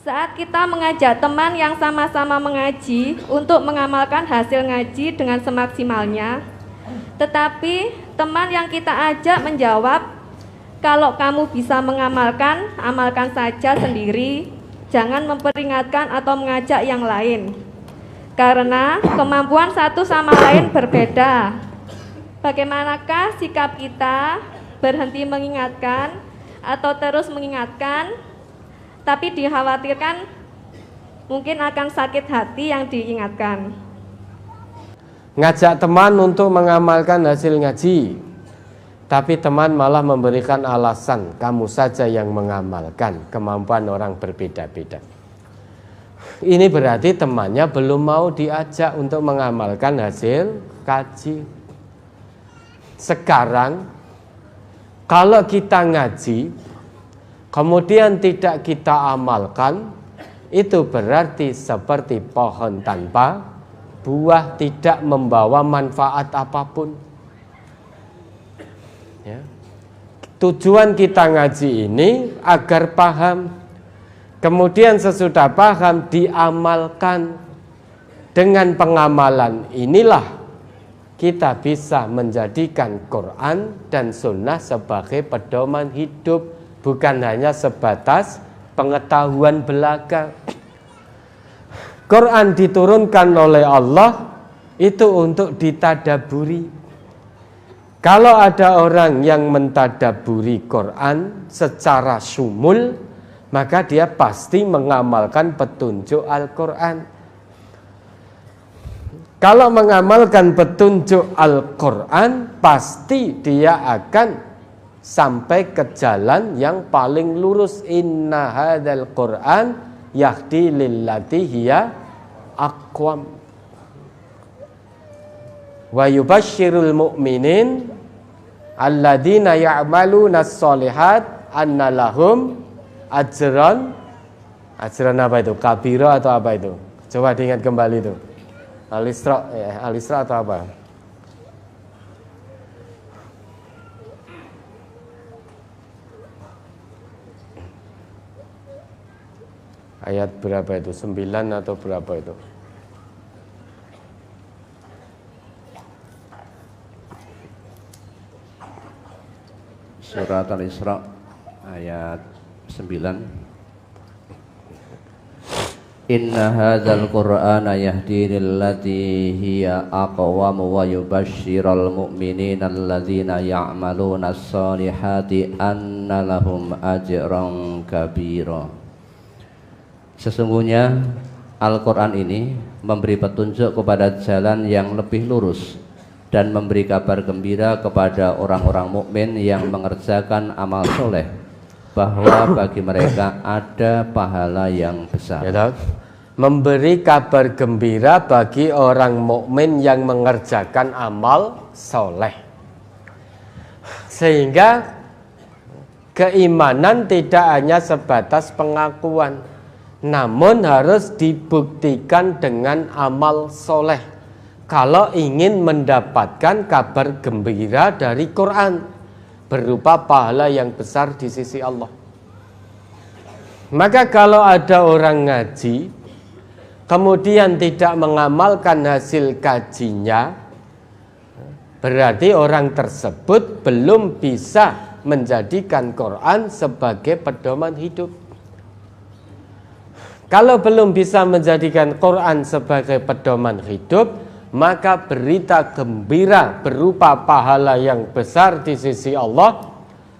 Saat kita mengajak teman yang sama-sama mengaji untuk mengamalkan hasil ngaji dengan semaksimalnya, tetapi teman yang kita ajak menjawab, "Kalau kamu bisa mengamalkan, amalkan saja sendiri, jangan memperingatkan atau mengajak yang lain." Karena kemampuan satu sama lain berbeda. Bagaimanakah sikap kita? Berhenti mengingatkan atau terus mengingatkan, tapi dikhawatirkan mungkin akan sakit hati yang diingatkan. Ngajak teman untuk mengamalkan hasil ngaji, tapi teman malah memberikan alasan, kamu saja yang mengamalkan. Kemampuan orang berbeda-beda. Ini berarti temannya belum mau diajak untuk mengamalkan hasil kaji. Sekarang kalau kita ngaji kemudian tidak kita amalkan, itu berarti seperti pohon tanpa buah, tidak membawa manfaat apapun. Ya. Tujuan kita ngaji ini agar paham, kemudian sesudah paham diamalkan. Dengan pengamalan inilah kita bisa menjadikan Quran dan Sunnah sebagai pedoman hidup, bukan hanya sebatas pengetahuan belaka. Quran diturunkan oleh Allah itu untuk ditadaburi. Kalau ada orang yang mentadaburi Quran secara syumul, maka dia pasti mengamalkan petunjuk Al-Quran. Kalau mengamalkan petunjuk Al-Quran, pasti dia akan sampai ke jalan yang paling lurus. Inna hadzal Qur'an yahdi lillati hiya aqwam wa yubashshirul mu'minin alladzina ya'malunas sholihat anna lahum ajran apa itu? Kabira atau apa itu? Coba diingat kembali itu. Al-Isra atau apa? Ayat berapa itu? 9 atau berapa itu? Surat Al-Isra ayat 9. Inna hadzal Qur'ana yahdi lillati hiya aqwam wa yubashshiral mu'minina alladzina ya'maluna as-solihati anna lahum ajran kabira. Sesungguhnya Al-Quran ini memberi petunjuk kepada jalan yang lebih lurus dan memberi kabar gembira kepada orang-orang mukmin yang mengerjakan amal soleh, bahwa bagi mereka ada pahala yang besar. Ya, memberi kabar gembira bagi orang mukmin yang mengerjakan amal soleh, sehingga keimanan tidak hanya sebatas pengakuan, namun harus dibuktikan dengan amal soleh kalau ingin mendapatkan kabar gembira dari Quran berupa pahala yang besar di sisi Allah. Maka kalau ada orang ngaji kemudian tidak mengamalkan hasil kajinya, berarti orang tersebut belum bisa menjadikan Quran sebagai pedoman hidup. Kalau belum bisa menjadikan Quran sebagai pedoman hidup, maka berita gembira berupa pahala yang besar di sisi Allah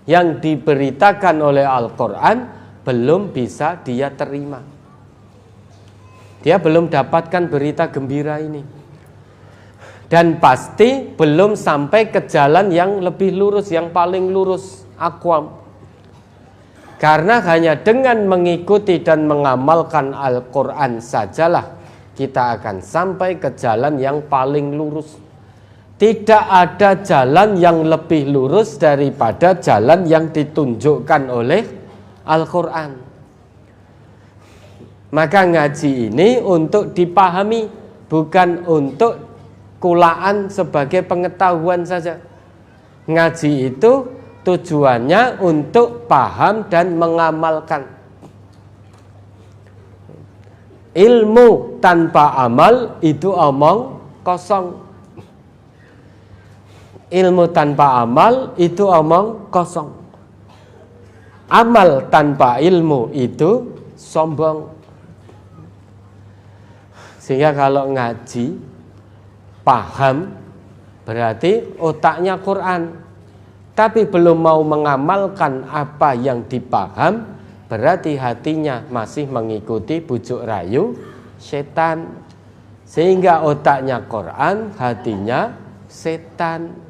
yang diberitakan oleh Al-Quran belum bisa dia terima. Dia belum dapatkan berita gembira ini, dan pasti belum sampai ke jalan yang lebih lurus, yang paling lurus, aqwam. Karena hanya dengan mengikuti dan mengamalkan Al-Quran sajalah kita akan sampai ke jalan yang paling lurus. Tidak ada jalan yang lebih lurus daripada jalan yang ditunjukkan oleh Al-Quran. Maka ngaji ini untuk dipahami, bukan untuk kulaan sebagai pengetahuan saja. Ngaji itu tujuannya untuk paham dan mengamalkan. Ilmu tanpa amal itu omong kosong. Ilmu tanpa amal itu omong kosong. Amal tanpa ilmu itu sombong. Sehingga kalau ngaji paham berarti otaknya Quran, tapi belum mau mengamalkan apa yang dipaham, berarti hatinya masih mengikuti bujuk rayu setan. Sehingga otaknya Quran, hatinya setan.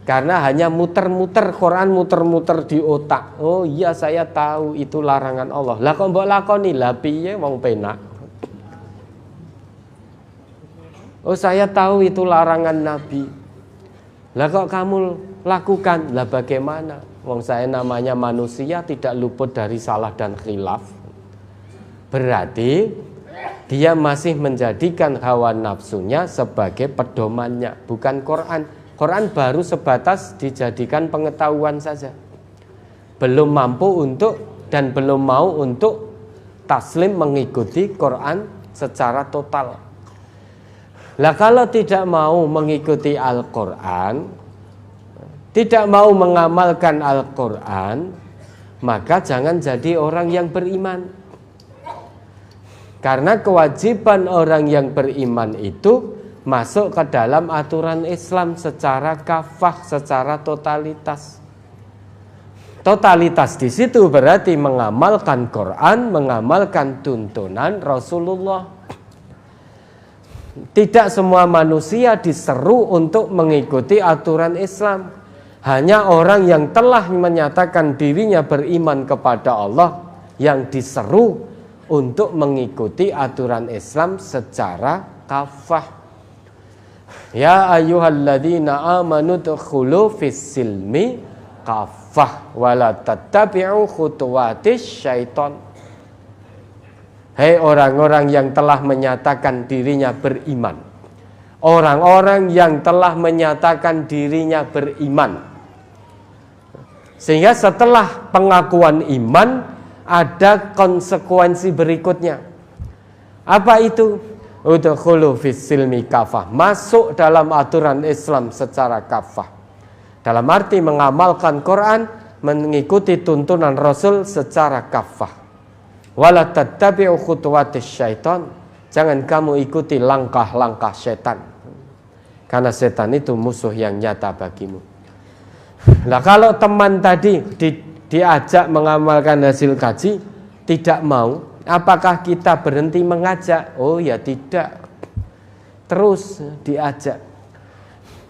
Karena hanya muter-muter Quran, muter-muter di otak. Oh iya, saya tahu itu larangan Allah. Lah kok mbok lakoni, lah piye wong penak. Oh saya tahu itu larangan Nabi. Lah kok kamu lakukan? Lah bagaimana? Wong saya namanya manusia, tidak luput dari salah dan khilaf. Berarti dia masih menjadikan hawa nafsunya sebagai pedomannya, bukan Quran. Quran baru sebatas dijadikan pengetahuan saja. Belum mampu untuk dan belum mau untuk taslim mengikuti Quran secara total. Lah kalau tidak mau mengikuti Al-Quran, tidak mau mengamalkan Al-Quran, maka jangan jadi orang yang beriman. Karena kewajiban orang yang beriman itu masuk ke dalam aturan Islam secara kafah, secara totalitas. Totalitas di situ berarti mengamalkan Quran, mengamalkan tuntunan Rasulullah. Tidak semua manusia diseru untuk mengikuti aturan Islam. Hanya orang yang telah menyatakan dirinya beriman kepada Allah yang diseru untuk mengikuti aturan Islam secara kafah. Ya ayyuhalladzina amanu dkhulu fis-silmi kafah wa la tattabi'u khutuwatis syaiton. Hei orang-orang yang telah menyatakan dirinya beriman, orang-orang yang telah menyatakan dirinya beriman, sehingga setelah pengakuan iman ada konsekuensi berikutnya. Apa itu? Udkhulu fis-silmi kafah, masuk dalam aturan Islam secara kafah. Dalam arti mengamalkan Quran, mengikuti tuntunan Rasul secara kafah. Wala tattabi'u khutuwatis syaiton, jangan kamu ikuti langkah-langkah setan, karena setan itu musuh yang nyata bagimu. Nah kalau teman tadi diajak mengamalkan hasil kaji tidak mau, apakah kita berhenti mengajak? Oh ya tidak, terus diajak.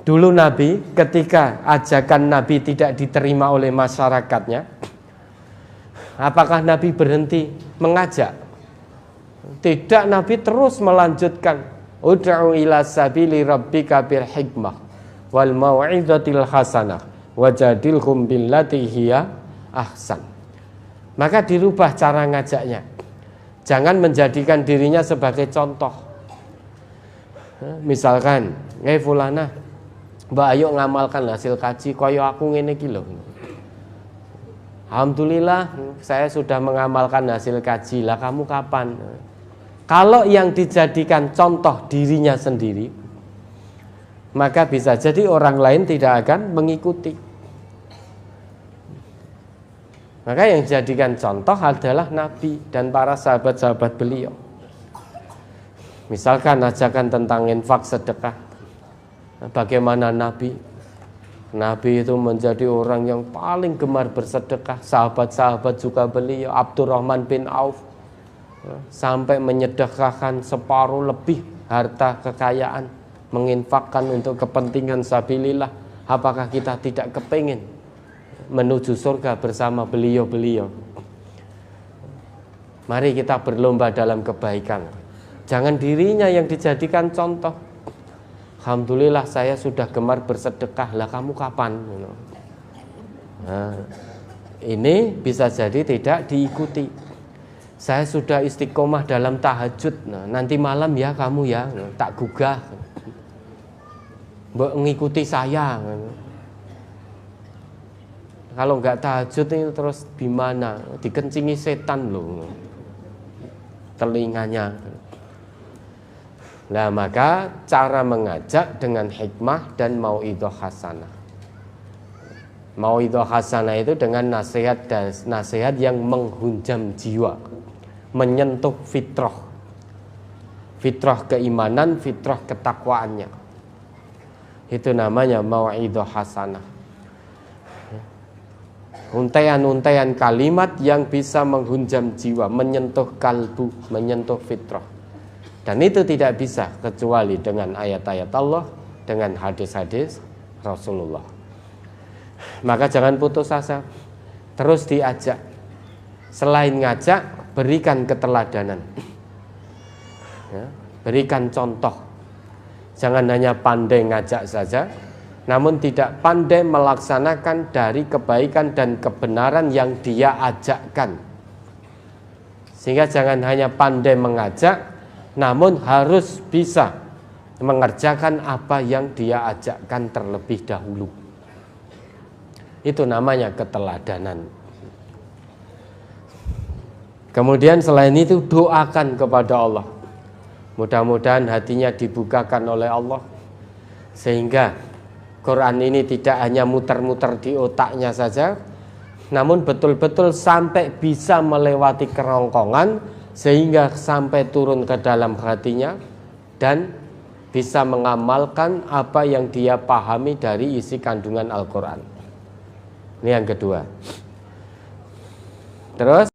Dulu Nabi ketika ajakan Nabi tidak diterima oleh masyarakatnya, apakah Nabi berhenti mengajak? Tidak, Nabi terus melanjutkan. Ud'u ila sabili rabbika bil hikmah wal mau'izatil hasanah wajadilhum billati hiya ahsan. Maka dirubah cara ngajaknya. Jangan menjadikan dirinya sebagai contoh. Misalkan, fulana, mbak ayo ngamalkan hasil kaji kaya aku ngene iki lho. Alhamdulillah saya sudah mengamalkan hasil kaji. Lah kamu kapan? Kalau yang dijadikan contoh dirinya sendiri, maka bisa jadi orang lain tidak akan mengikuti. Maka yang dijadikan contoh adalah Nabi dan para sahabat-sahabat beliau. Misalkan ajakan tentang infak sedekah, bagaimana Nabi itu menjadi orang yang paling gemar bersedekah. Sahabat-sahabat juga beliau, Abdurrahman bin Auf, sampai menyedekahkan separuh lebih harta kekayaan, menginfakkan untuk kepentingan sabilillah. Apakah kita tidak kepingin menuju surga bersama beliau-beliau? Mari kita berlomba dalam kebaikan. Jangan dirinya yang dijadikan contoh. Alhamdulillah saya sudah gemar bersedekah. Lah kamu kapan? Nah, ini bisa jadi tidak diikuti. Saya sudah istiqomah dalam tahajud. Nah, nanti malam ya kamu ya, tak gugah. Mengikuti saya. Kalau nggak tahajud ini terus gimana? Dikencingi setan loh. telinganya. Nah, maka cara mengajak dengan hikmah dan mauidhah hasanah. Mauidhah hasanah itu dengan nasihat yang menghunjam jiwa, menyentuh fitrah keimanan, fitrah ketakwaannya. Itu namanya mauidhah hasanah. Untaian-untaian kalimat yang bisa menghunjam jiwa, menyentuh kalbu, menyentuh fitrah. Dan itu tidak bisa kecuali dengan ayat-ayat Allah, dengan hadis-hadis Rasulullah. Maka jangan putus asa, terus diajak. Selain ngajak, berikan keteladanan, ya, berikan contoh. Jangan hanya pandai ngajak saja, namun tidak pandai melaksanakan dari kebaikan dan kebenaran yang dia ajakkan. Sehingga jangan hanya pandai mengajak, namun harus bisa mengerjakan apa yang dia ajakkan terlebih dahulu. Itu namanya keteladanan. Kemudian selain itu doakan kepada Allah. Mudah-mudahan hatinya dibukakan oleh Allah, sehingga Quran ini tidak hanya muter-muter di otaknya saja, namun betul-betul sampai bisa melewati kerongkongan, sehingga sampai turun ke dalam hatinya dan bisa mengamalkan apa yang dia pahami dari isi kandungan Al-Quran. Ini yang kedua. Terus